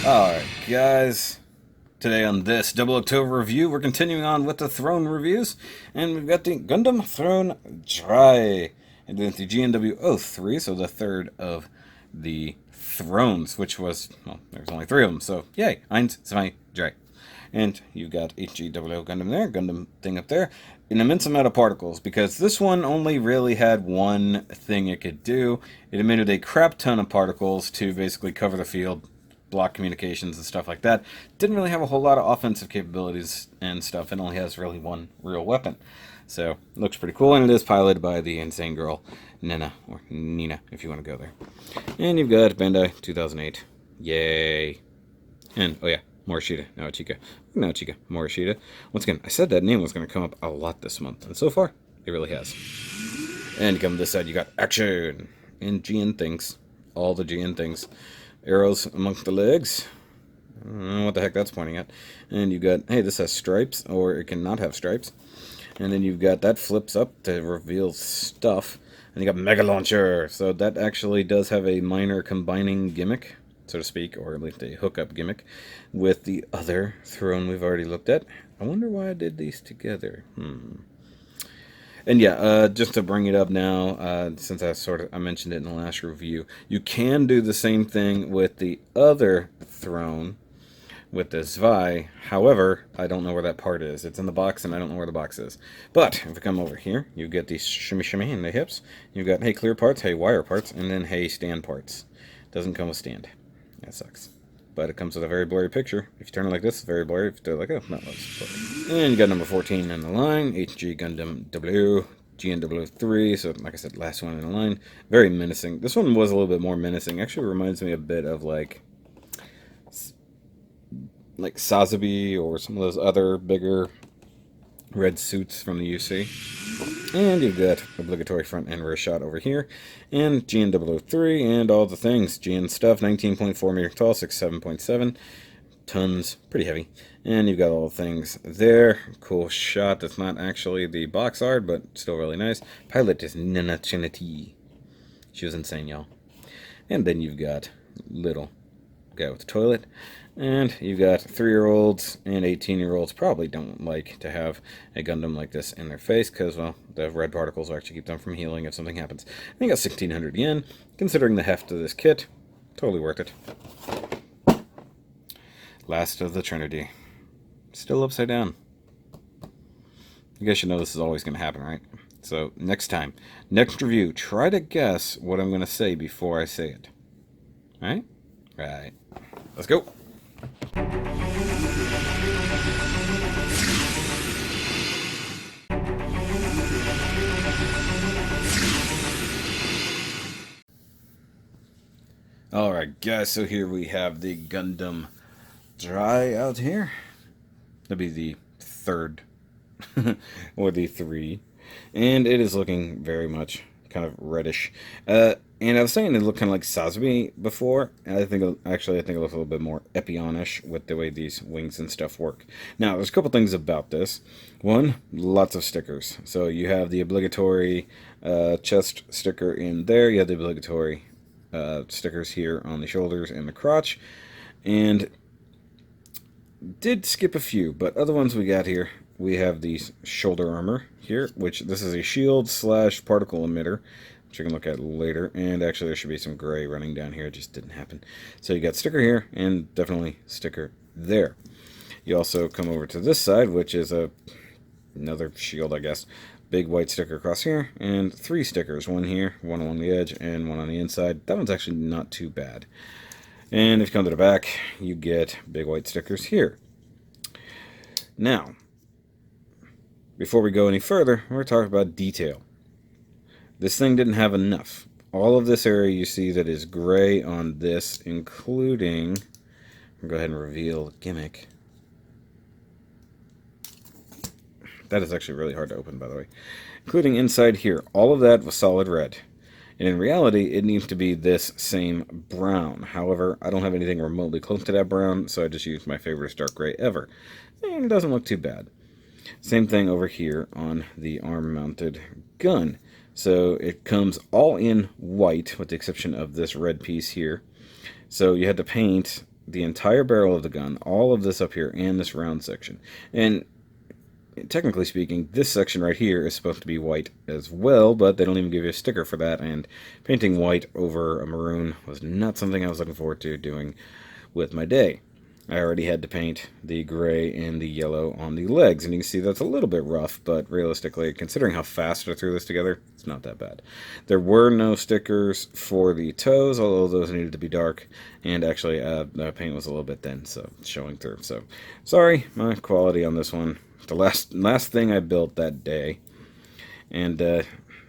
Alright, guys. Today on this 00CTOBER review, we're continuing on with the Throne reviews, and we've got the Gundam Throne Drei, and then the GNW03, so the third of the Thrones, which was, well, there's only three of them, so yay, eins, zwei, drei. And you've got HGWO Gundam there, Gundam thing up there, an immense amount of particles, because this one only really had one thing it could do. It emitted a crap ton of particles to basically cover the field, block communications and stuff like that. Didn't really have a whole lot of offensive capabilities and stuff. It only has really one real weapon. So, it looks pretty cool, and it is piloted by the insane girl, Nina, or Nina, if you want to go there. And you've got Bandai 2008. Yay. And, oh yeah, Morishita, Naochika, Morishita. Once again, I said that name was going to come up a lot this month, and so far, it really has. And you come to this side, you got action, and GN things. All the GN things. Arrows amongst the legs. I don't know what the heck that's pointing at. And you've got, hey, this has stripes, or it can not have stripes. And then you've got, that flips up to reveal stuff. And you got Mega Launcher. So that actually does have a minor combining gimmick, so to speak, or at least a hookup gimmick, with the other Throne we've already looked at. I wonder why I did these together. And yeah, just to bring it up now, since I mentioned it in the last review, you can do the same thing with the other Throne, with the Zwei. However, I don't know where that part is. It's in the box, and I don't know where the box is. But if we come over here, you get these shimmy in the hips. You've got, hey, clear parts, hey, wire parts, and then, hey, stand parts. Doesn't come with stand. That sucks. But it comes with a very blurry picture. If you turn it like this, it's very blurry. If you do it like, oh, not less blurry. And you got number 14 in the line, HG Gundam W, GNW03, so like I said, last one in the line. Very menacing. This one was a little bit more menacing. Actually reminds me a bit of like Sazabi or some of those other bigger red suits from the UC. And you've got obligatory front and rear shot over here. And GNW03 and all the things. GN stuff, 19.4 meter tall, 67.7 tons, pretty heavy. And you've got all the things there. Cool shot. That's not actually the box art, but still really nice. Pilot is Nina Trinity. She was insane, y'all. And then you've got little guy with the toilet. And you've got 3-year-olds and 18-year-olds probably don't like to have a Gundam like this in their face because, well, the red particles will actually keep them from healing if something happens. And you got 1,600 yen. Considering the heft of this kit, totally worth it. Last of the Trinity. Still upside down. You guys should know this is always going to happen, right? So, next time, next review, try to guess what I'm going to say before I say it. Alright? Right. Let's go. Alright guys, so here we have the Gundam Drei out here. That'll be the third, or the 3. And it is looking very much kind of reddish. And I was saying it looked kind of like Sazabi before. And I think it looks a little bit more Epionish with the way these wings and stuff work. Now, there's a couple things about this. One, lots of stickers. So you have the obligatory chest sticker in there. You have the obligatory stickers here on the shoulders and the crotch. And did skip a few, but other ones we got here. We have the shoulder armor here, which this is a shield / particle emitter, which you can look at later. And actually there should be some gray running down here. It just didn't happen. So you got sticker here and definitely sticker there. You also come over to this side, which is another shield, I guess. Big white sticker across here, and 3 stickers. One here, one along the edge, and one on the inside. That one's actually not too bad. And if you come to the back, you get big white stickers here. Now, before we go any further, we're talking about detail. This thing didn't have enough. All of this area you see that is gray on this, including, I'll go ahead and reveal the gimmick. That is actually really hard to open, by the way. Including inside here. All of that was solid red. And in reality, it needs to be this same brown. However, I don't have anything remotely close to that brown, so I just used my favorite dark gray ever. And it doesn't look too bad. Same thing over here on the arm-mounted gun. So it comes all in white, with the exception of this red piece here. So you had to paint the entire barrel of the gun, all of this up here, and this round section. And technically speaking, this section right here is supposed to be white as well, but they don't even give you a sticker for that, and painting white over a maroon was not something I was looking forward to doing with my day. I already had to paint the gray and the yellow on the legs, and you can see that's a little bit rough, but realistically, considering how fast I threw this together, it's not that bad. There were no stickers for the toes, although those needed to be dark, and actually the paint was a little bit thin, so it's showing through. So, sorry, my quality on this one. The last thing I built that day, and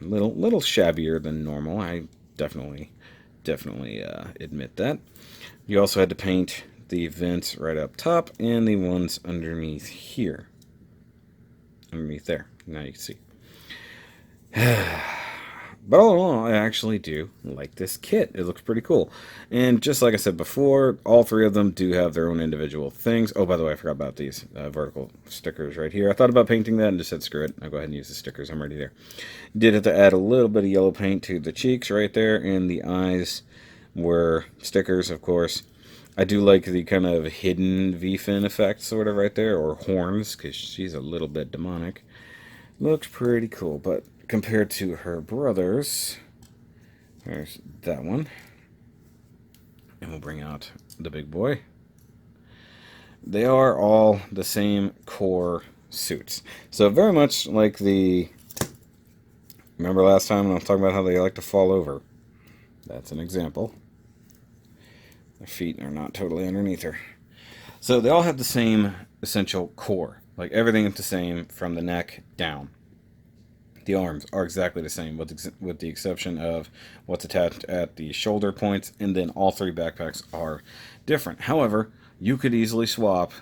little shabbier than normal. I definitely admit that. You also had to paint the vents right up top and the ones underneath here. Underneath there. Now you can see. But all in all, I actually do like this kit. It looks pretty cool. And just like I said before, all three of them do have their own individual things. Oh, by the way, I forgot about these vertical stickers right here. I thought about painting that and just said, screw it. I'll go ahead and use the stickers. I'm already there. Did have to add a little bit of yellow paint to the cheeks right there, and the eyes were stickers, of course. I do like the kind of hidden V-fin effect sort of right there, or horns, because she's a little bit demonic. Looks pretty cool, but compared to her brothers, there's that one. And we'll bring out the big boy. They are all the same core suits. So very much like the... Remember last time when I was talking about how they like to fall over? That's an example. Their feet are not totally underneath her. So they all have the same essential core. Like everything is the same from the neck down. The arms are exactly the same, with the exception of what's attached at the shoulder points, and then all three backpacks are different. However, you could easily swap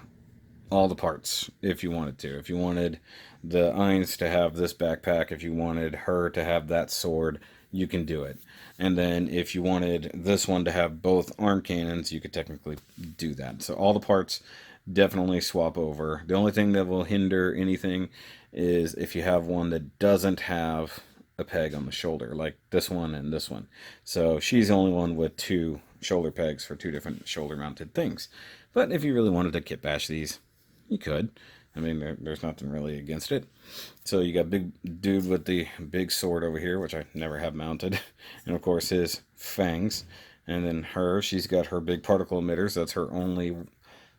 all the parts if you wanted to. If you wanted the Ainz to have this backpack, if you wanted her to have that sword, you can do it. And then if you wanted this one to have both arm cannons, you could technically do that. So all the parts definitely swap over. The only thing that will hinder anything is if you have one that doesn't have a peg on the shoulder, like this one and this one. So she's the only one with two shoulder pegs for two different shoulder mounted things. But if you really wanted to kit bash these, you could. I mean, there's nothing really against it. So you got big dude with the big sword over here, which I never have mounted. And of course his fangs. And then her, she's got her big particle emitters. That's her only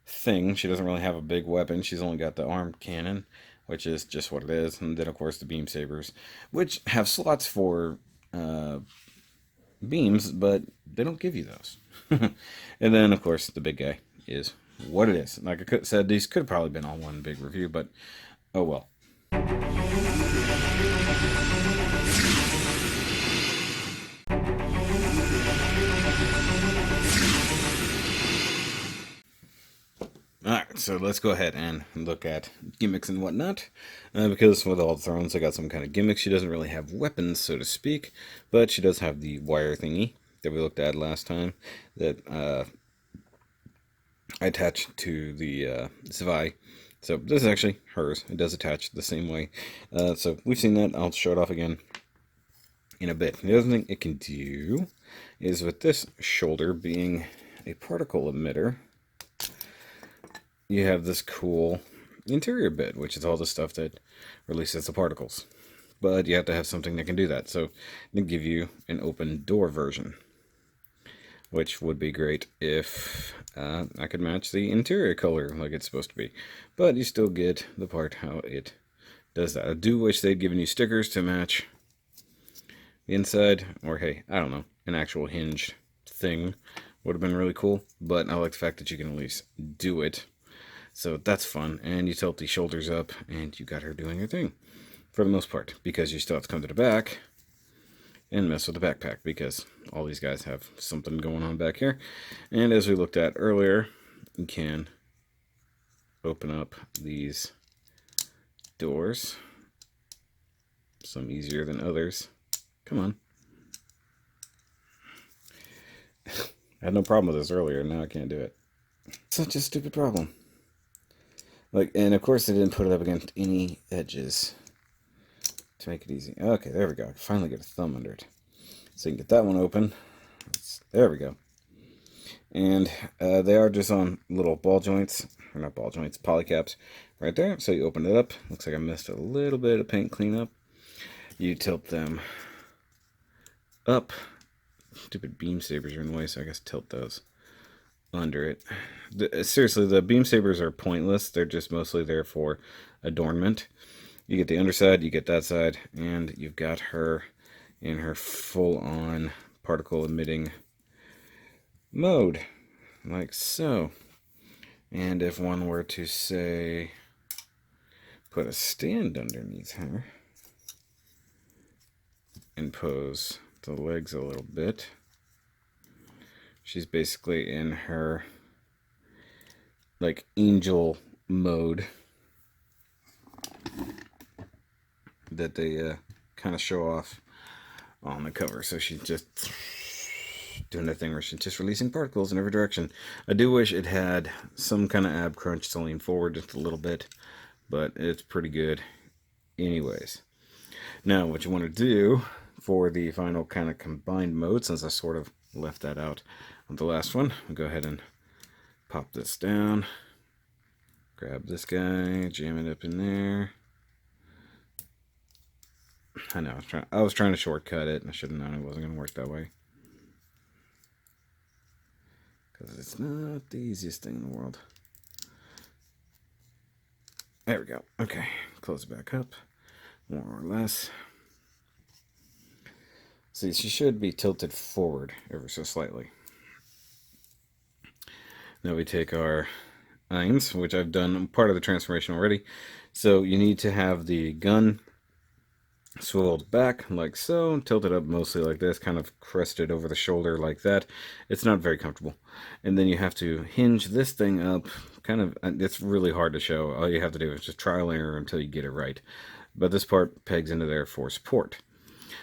thing. She doesn't really have a big weapon. She's only got the arm cannon, which is just what it is. And then of course the beam sabers, which have slots for beams, but they don't give you those. And then of course the big guy is what it is. Like I said, these could have probably been all one big review, but oh well. Alright, so let's go ahead and look at gimmicks and whatnot, because with all the thrones I got some kind of gimmicks. She doesn't really have weapons, so to speak, but she does have the wire thingy that we looked at last time that I attached to the Zwei. So this is actually hers. It does attach the same way. So we've seen that. I'll show it off again in a bit. The other thing it can do is with this shoulder being a particle emitter, you have this cool interior bit, which is all the stuff that releases the particles. But you have to have something that can do that. So they give you an open door version, which would be great if I could match the interior color like it's supposed to be. But you still get the part how it does that. I do wish they'd given you stickers to match the inside, or hey, I don't know, an actual hinged thing would have been really cool. But I like the fact that you can at least do it. So that's fun. And you tilt the shoulders up and you got her doing her thing for the most part, because you still have to come to the back and mess with the backpack, because all these guys have something going on back here. And as we looked at earlier, you can open up these doors. Some easier than others. Come on. I had no problem with this earlier, now I can't do it. Such a stupid problem. Like, and of course they didn't put it up against any edges to make it easy. Okay, there we go. I finally get a thumb under it. So you can get that one open. There we go. And they are just on little ball joints, or not ball joints, polycaps right there. So you open it up. Looks like I missed a little bit of paint cleanup. You tilt them up. Stupid beam sabers are in the way, so I guess tilt those under it. Seriously, the beam sabers are pointless. They're just mostly there for adornment. You get the underside, you get that side, and you've got her in her full-on particle emitting mode, like so. And if one were to, say, put a stand underneath her and pose the legs a little bit, she's basically in her like angel mode that they kind of show off on the cover. So she's just doing that thing where she's just releasing particles in every direction. I do wish it had some kind of ab crunch to lean forward just a little bit, but it's pretty good anyways. Now what you want to do for the final kind of combined mode, since I sort of left that out on the last one, I'll go ahead and pop this down, grab this guy, jam it up in there. I know, I was trying to shortcut it, and I should have known it wasn't going to work that way. Because it's not the easiest thing in the world. There we go. Okay, close it back up, more or less. See, she should be tilted forward ever so slightly. Now we take our eyes, which I've done part of the transformation already. So you need to have the gun swiveled back like so, tilted up mostly like this, kind of crested over the shoulder like that. It's not very comfortable. And then you have to hinge this thing up, kind of, it's really hard to show. All you have to do is just trial and error until you get it right. But this part pegs into there for support.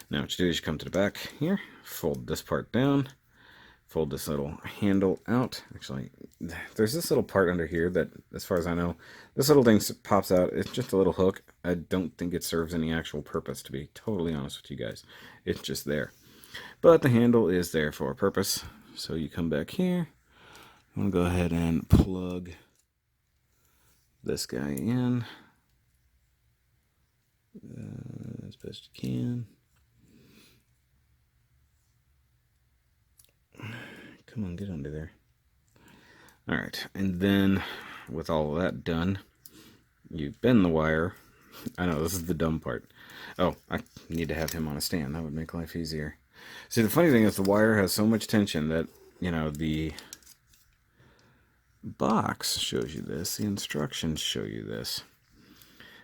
Now what you do is you come to the back here, fold this part down, fold this little handle out. Actually, there's this little part under here that, as far as I know, this little thing pops out. It's just a little hook. I don't think it serves any actual purpose, to be totally honest with you guys. It's just there. But the handle is there for a purpose. So you come back here. I'm going to go ahead and plug this guy in as best you can. Come on, get under there. Alright, and then with all of that done, you bend the wire. I know, this is the dumb part. Oh, I need to have him on a stand. That would make life easier. See, the funny thing is the wire has so much tension that, you know, the box shows you this, the instructions show you this.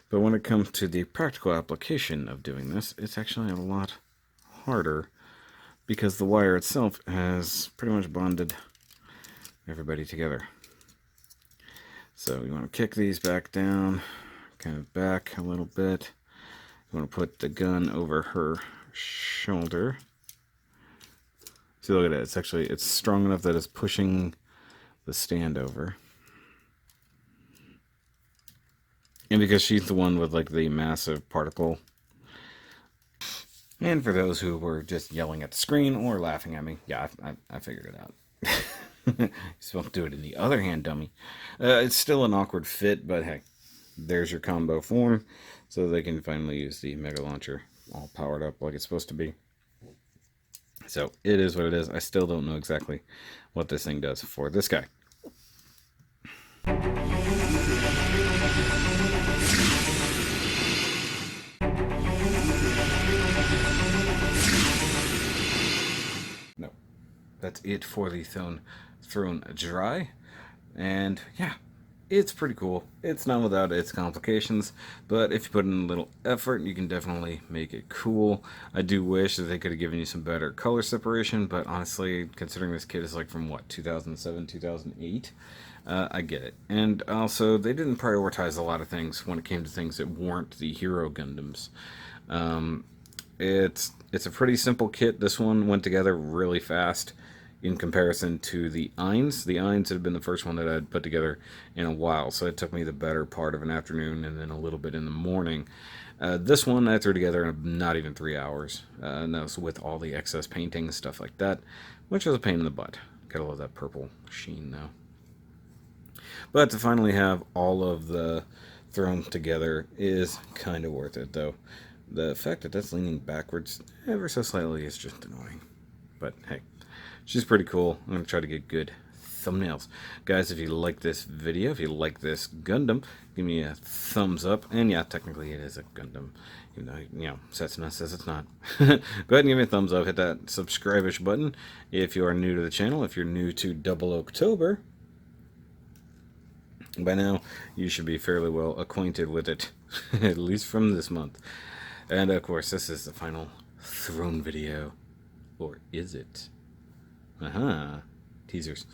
But when it comes to the practical application of doing this, it's actually a lot harder, because the wire itself has pretty much bonded everybody together. So you want to kick these back down, kind of back a little bit. You want to put the gun over her shoulder. See, look at it. It's strong enough that it's pushing the stand over. And because she's the one with like the massive particle. And for those who were just yelling at the screen or laughing at me, yeah, I figured it out. You're supposed to do it in the other hand, dummy. It's still an awkward fit, but hey, there's your combo form, so they can finally use the Mega Launcher all powered up like it's supposed to be. So it is what it is. I still don't know exactly what this thing does for this guy. No, that's it for the Throne Drei, and yeah, it's pretty cool. It's not without its complications, but if you put in a little effort, you can definitely make it cool. I do wish that they could have given you some better color separation, but honestly, considering this kit is like from what, 2007, 2008, I get it. And also, they didn't prioritize a lot of things when it came to things that weren't the hero Gundams. It's a pretty simple kit. This one went together really fast in comparison to the Eins. The Eins had been the first one that I'd put together in a while, so it took me the better part of an afternoon and then a little bit in the morning. This one I threw together in not even 3 hours, and that was with all the excess painting and stuff like that, which was a pain in the butt, Gotta love that purple sheen, though. But to finally have all of the thrown together is kind of worth it, though. The fact that that's leaning backwards ever so slightly is just annoying. But hey, she's pretty cool. I'm going to try to get good thumbnails. Guys, if you like this video, if you like this Gundam, give me a thumbs up. And yeah, technically it is a Gundam. Even though, you know, Setsuna says it's not. Go ahead and give me a thumbs up. Hit that subscribe-ish button if you are new to the channel. If you're new to 00CTOBER, by now you should be fairly well acquainted with it. At least from this month. And of course, this is the final Throne video. Or is it? Teasers.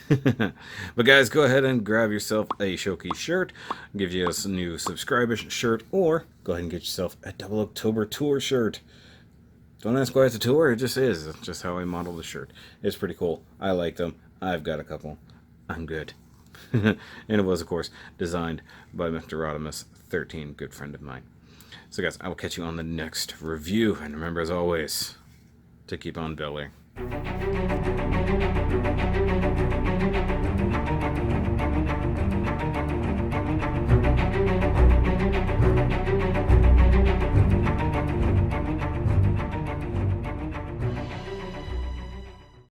But guys, go ahead and grab yourself a Shoki shirt. Give you a new subscribe-ish shirt. Or go ahead and get yourself a 00CTOBER tour shirt. Don't ask why it's a tour. It just is. It's just how I model the shirt. It's pretty cool. I like them. I've got a couple. I'm good. And it was, of course, designed by Mr. Rodimus 13, good friend of mine. So guys, I will catch you on the next review. And remember, as always, to keep on building.